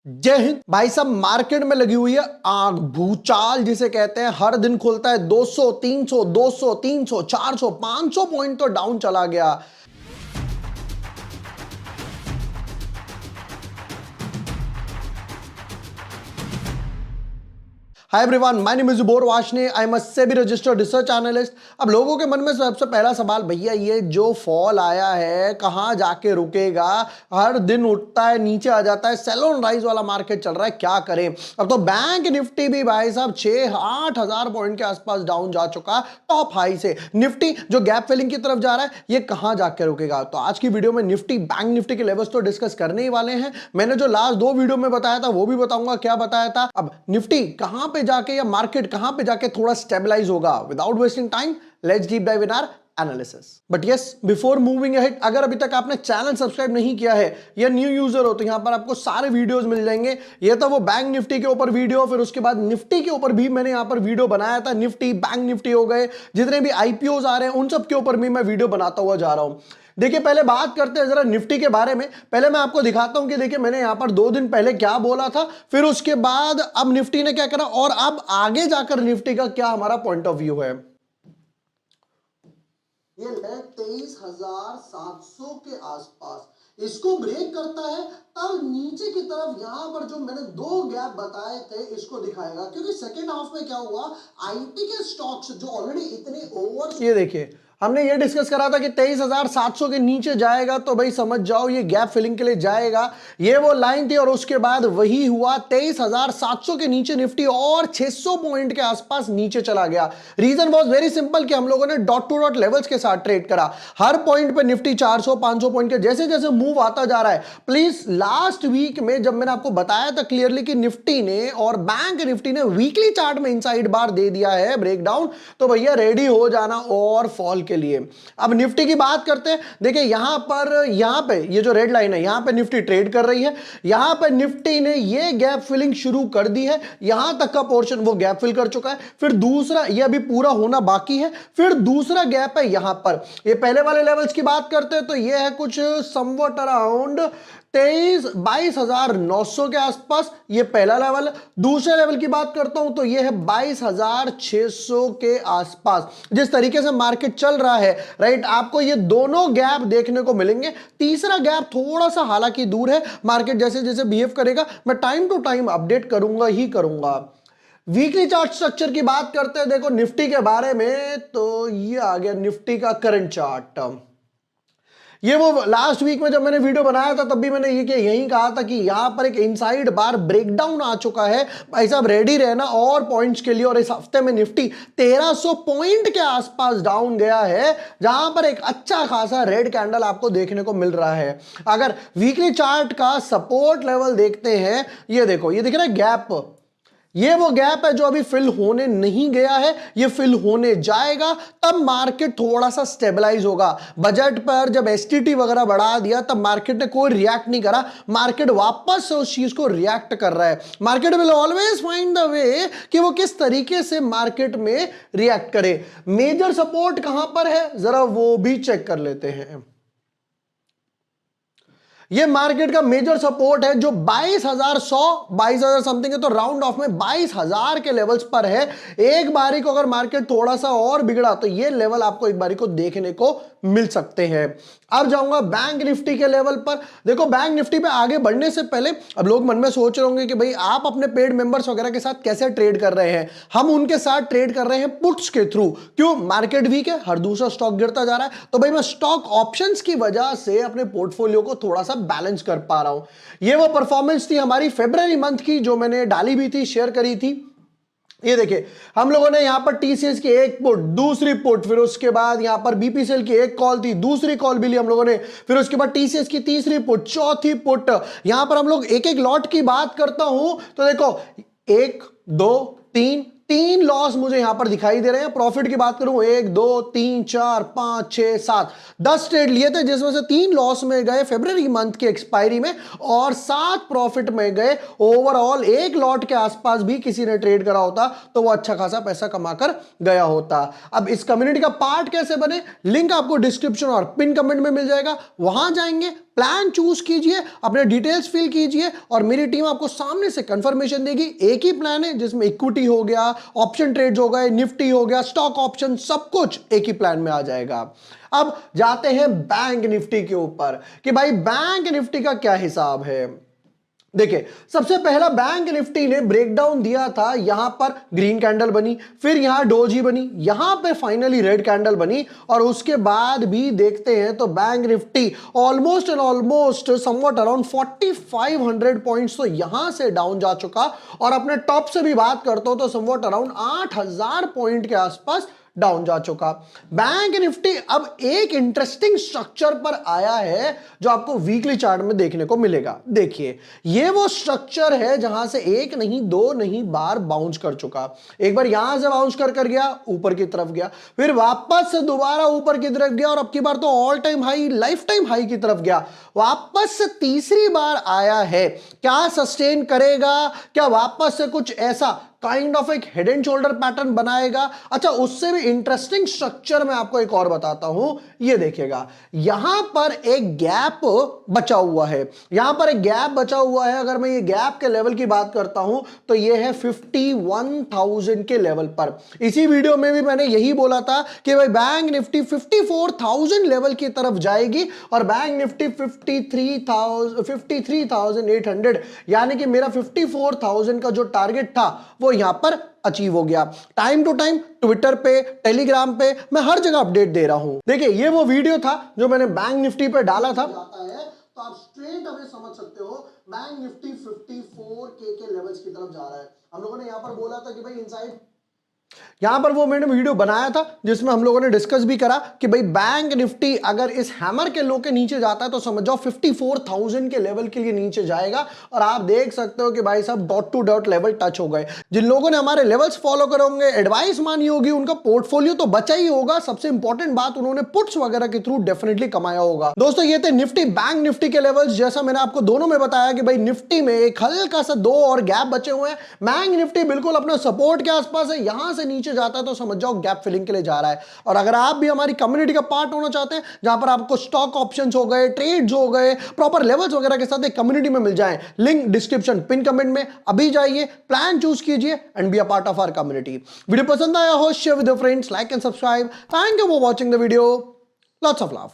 जय हिंद भाई साहब। मार्केट में लगी हुई है आग, भूचाल जिसे कहते हैं। हर दिन खुलता है 200 300 200 300 400 500 पॉइंट तो डाउन चला गया। Hi everyone, my name is Jubor Washni, I am a SEBI registered research analyst. अब लोगों के मन में सबसे पहला सवाल, भैया ये जो फॉल आया है कहां जाके रुकेगा? हर दिन उठता है नीचे आ जाता है, सेल ऑन राइज वाला मार्केट चल रहा है, क्या करें? अब तो बैंक निफ्टी भी भाई साहब 6-8 हजार पॉइंट के आसपास डाउन जा चुका है टॉप हाई से। निफ्टी जो गैप फिलिंग की तरफ जा रहा है, ये कहां जाके रुकेगा? तो आज की वीडियो में निफ्टी, बैंक निफ्टी के लेवल्स तो डिस्कस करने ही वाले हैं। मैंने जो लास्ट 2 वीडियो में बताया था वो भी बताऊंगा क्या बताया था। अब निफ्टी कहां पे जाके या मार्केट कहां पे जाके थोड़ा स्टेबलाइज होगा। Without wasting time let's deep dive in our analysis. But yes, before moving ahead, अगर अभी तक आपने चैनल सब्सक्राइब नहीं किया है या न्यू यूजर हो तो यहां पर आपको सारे वीडियोस मिल जाएंगे। ये तो वो बैंक निफ्टी के ऊपर वीडियो, फिर उसके बाद निफ्टी के ऊपर भी मैंने यहां पर वीडियो बनाया था। निफ्टी, बैंक निफ्टी हो गए, जितने भी आईपीओज आ रहे हैं उन सब के ऊपर भी मैं वीडियो बनाता हुआ जा रहा हूं। देखिए, पहले बात करते हैं जरा निफ्टी के बारे में। पहले मैं आपको दिखाता हूं कि देखिए मैंने यहां पर 2 दिन पहले क्या बोला था, फिर उसके बाद अब निफ्टी ने क्या करा और अब आगे जाकर निफ्टी का क्या हमारा पॉइंट ऑफ व्यू है। ये 23,700 के आसपास इसको ब्रेक करता है, तब नीचे की तरफ यहां पर जो मैंने 2 गैप बताए थे इसको दिखाएगा। क्योंकि सेकेंड हाफ में क्या हुआ, आईटी के स्टॉक्स जो ऑलरेडी इतने ओवर, ये देखिए हमने ये डिस्कस करा था कि 23,700 के नीचे जाएगा तो भाई समझ जाओ ये गैप फिलिंग के लिए जाएगा। ये वो लाइन थी और उसके बाद वही हुआ। 23,700 के नीचे निफ्टी और 600 पॉइंट के आसपास नीचे चला गया। रीजन वाज वेरी सिंपल कि हम लोगों ने डॉट टू डॉट लेवल्स के साथ ट्रेड करा। हर पॉइंट पे निफ्टी 400-500 पॉइंट के जैसे जैसे मूव आता जा रहा है। प्लीज लास्ट वीक में जब मैंने आपको बताया था क्लियरली कि निफ्टी ने और बैंक निफ्टी ने वीकली चार्ट में इनसाइड बार दे दिया है ब्रेकडाउन, तो भैया रेडी हो जाना और फॉल के लिए। अब निफ्टी की बात करते हैं। देखिए यहां पे ये जो रेड लाइन है यहां पे निफ्टी ट्रेड कर रही है। यहां पे निफ्टी ने ये गैप फिलिंग शुरू कर दी है। यहां तक का पोर्शन वो गैप फिल कर चुका है। फिर दूसरा ये अभी पूरा होना बाकी है। फिर दूसरा गैप है यहां पर। ये पहले वाले लेवल्स की बात करते हैं तो ये है कुछ समवट अराउंड 22,900 के आसपास, ये पहला लेवल है। दूसरे लेवल की बात करता हूं तो ये है 22,600 के आसपास। जिस तरीके से मार्केट चल रहा है, राइट, आपको ये दोनों गैप देखने को मिलेंगे। तीसरा गैप थोड़ा सा हालांकि दूर है। मार्केट जैसे जैसे बिहेव करेगा मैं टाइम टू टाइम अपडेट करूंगा ही करूंगा। वीकली चार्ट स्ट्रक्चर की बात करते हैं देखो निफ्टी के बारे में, तो ये आ गया निफ्टी का करंट चार्ट। ये वो लास्ट वीक में जब मैंने वीडियो बनाया था तब भी मैंने ये यही कहा था कि यहां पर एक इनसाइड बार ब्रेकडाउन आ चुका है। भाई साहब रेडी रहना और पॉइंट्स के लिए। और इस हफ्ते में निफ्टी 1300 पॉइंट के आसपास डाउन गया है, जहां पर एक अच्छा खासा रेड कैंडल आपको देखने को मिल रहा है। अगर वीकली चार्ट का सपोर्ट लेवल देखते हैं, ये देखो, ये दिख रहा है गैप, ये वो गैप है जो अभी फिल होने नहीं गया है, ये फिल होने जाएगा तब मार्केट थोड़ा सा स्टेबलाइज होगा। बजट पर जब एसटीटी वगैरह बढ़ा दिया तब मार्केट ने कोई रिएक्ट नहीं करा। मार्केट वापस से उस चीज को रिएक्ट कर रहा है। Market will always find the way कि वो किस तरीके से मार्केट में रिएक्ट करे। मेजर सपोर्ट कहां पर है जरा वो भी चेक कर लेते हैं। ये मार्केट का मेजर सपोर्ट है जो 22,000 समथिंग है, तो राउंड ऑफ में 22,000 के लेवल्स पर है। एक बारी को अगर मार्केट थोड़ा सा और बिगड़ा तो ये लेवल आपको एक बारी को देखने को मिल सकते हैं। अब जाऊंगा बैंक निफ्टी के लेवल पर। देखो बैंक निफ्टी पे आगे बढ़ने से पहले अब लोग मन में सोच रहे होंगे कि भाई आप अपने पेड मेंबर्स वगैरह के साथ कैसे ट्रेड कर रहे हैं। हम उनके साथ ट्रेड कर रहे हैं पुट्स के थ्रू। क्यों? मार्केट वीक है, हर दूसरा स्टॉक गिरता जा रहा है, तो भाई मैं स्टॉक ऑप्शंस की वजह से अपने पोर्टफोलियो को थोड़ा सा बैलेंस कर पा रहा हूं। ये वो परफॉर्मेंस थी हमारी फरवरी मंथ की जो मैंने डाली भी थी, शेयर करी थी। ये देखिए हम लोगों ने यहां पर टीसीएस की एक पुट, दूसरी पुट, फिर उसके बाद यहां पर बीपीसीएल की एक कॉल थी, दूसरी कॉल भी ली हम लोगों ने, फिर उसके बाद टीसीएस की तीसरी पुट, चौथी पुट। यहां पर हम लोग एक एक लॉट की बात करता हूं तो देखो 1 2 तीन लॉस मुझे यहां पर दिखाई दे रहे हैं। प्रॉफिट की बात करूं 1 2 3 4 5 6 7 10 ट्रेड लिए थे, जिसमें से 3 लॉस में गए फरवरी मंथ की एक्सपायरी में और 7 प्रॉफिट में गए। ओवरऑल 1 लॉट के आसपास भी किसी ने ट्रेड करा होता तो वो अच्छा खासा पैसा कमाकर गया होता। अब इस कम्युनिटी का पार्ट कैसे बने, लिंक आपको डिस्क्रिप्शन और पिन कमेंट में मिल जाएगा, वहां जाएंगे प्लान चूज कीजिए, अपने डिटेल्स फिल कीजिए और मेरी टीम आपको सामने से कंफर्मेशन देगी। एक ही प्लान है जिसमें इक्विटी हो गया, ऑप्शन ट्रेड्स हो गए, निफ्टी हो गया, स्टॉक ऑप्शन, सब कुछ एक ही प्लान में आ जाएगा। अब जाते हैं बैंक निफ्टी के ऊपर कि भाई बैंक निफ्टी का क्या हिसाब है। देखिए, सबसे पहला बैंक निफ्टी ने ब्रेकडाउन दिया था, यहां पर ग्रीन कैंडल बनी, फिर यहां डोजी बनी, यहां पे फाइनली रेड कैंडल बनी और उसके बाद भी देखते हैं तो bank Nifty almost and almost somewhat around 4500 points तो यहां से डाउन जा चुका और अपने टॉप से भी बात करता हूं तो समवट अराउंड 8000 पॉइंट के आसपास डाउन जा चुका। बैंक निफ्टी अब एक इंटरेस्टिंग स्ट्रक्चर पर आया है जो आपको वीकली चार्ट में देखने को मिलेगा। देखिए, ये वो स्ट्रक्चर है जहां से एक नहीं दो नहीं बार बाउंस कर चुका। एक बार यहां से बाउंस कर गया, ऊपर की तरफ गया, फिर वापस से दोबारा ऊपर की तरफ गया और अब की बार तो all time high, life time high की तरफ गया, वापस से तीसरी बार आया है। क्या सस्टेन करेगा? क्या वापस से कुछ ऐसा काइंड ऑफ एक हेड एंड शोल्डर पैटर्न बनाएगा? अच्छा, उससे भी इंटरेस्टिंग स्ट्रक्चर मैं आपको एक और बताता हूं, ये देखिएगा, यहां पर एक गैप बचा हुआ है, यहां पर एक गैप बचा हुआ है। अगर मैं ये गैप के लेवल की बात करता हूं तो ये है 51,000 के लेवल पर। इसी वीडियो में भी मैंने यही बोला था कि भाई बैंक निफ्टी 54,000 लेवल की तरफ जाएगी और बैंक निफ्टी 53,800 यानी कि मेरा 54,000 का जो टारगेट था वो यहां पर अचीव हो गया। टाइम टू टाइम ट्विटर पे, टेलीग्राम पे मैं हर जगह अपडेट दे रहा हूं। देखिए, ये वो वीडियो था जो मैंने बैंक निफ्टी पे डाला था, तो आप स्ट्रेट अवे समझ सकते हो बैंक निफ्टी 54K के लेवल्स की तरफ जा रहा है। हम लोगों ने यहां पर बोला था कि भाई इनसाइड, यहां पर वो मैंने वीडियो बनाया था जिसमें हम लोगों ने डिस्कस भी करा कि भाई बैंक निफ्टी अगर इस हैमर के लो के नीचे जाता है तो समझ जाओ 54,000 के लेवल के लिए नीचे जाएगा। और आप देख सकते हो कि भाई साहब dot to dot level touch हो गए। जिन लोगों ने हमारे लेवल्स फॉलो करे होंगे, एडवाइस मानी होगी, उनका पोर्टफोलियो तो बचा ही होगा। सबसे इंपॉर्टेंट बात, उन्होंने पुट्स वगैरह के थ्रू डेफिनेटली कमाया होगा। दोस्तों, ये थे निफ्टी बैंक निफ्टी के लेवल्स। जैसा मैंने आपको दोनों में बताया कि भाई निफ्टी में एक हल्का सा दो और गैप बचे हुए हैं, बैंक निफ्टी बिल्कुल अपना सपोर्ट के आसपास है, यहां से नीचे जाता है तो समझ जाओ गैप फिलिंग के लिए जा रहा है। और अगर आप भी हमारी कम्युनिटी का पार्ट होना चाहते हैं जहां पर आपको स्टॉक ऑप्शंस हो गए, ट्रेड्स हो गए, प्रॉपर लेवल्स वगैरह के साथ एक कम्युनिटी में मिल जाए, लिंक डिस्क्रिप्शन पिन कमेंट में। अभी जाइए, प्लान चूज कीजिए and be a part of our community. Video पसंद आया हो, share with your friends, like and subscribe. Thank you for watching the video. Lots of love.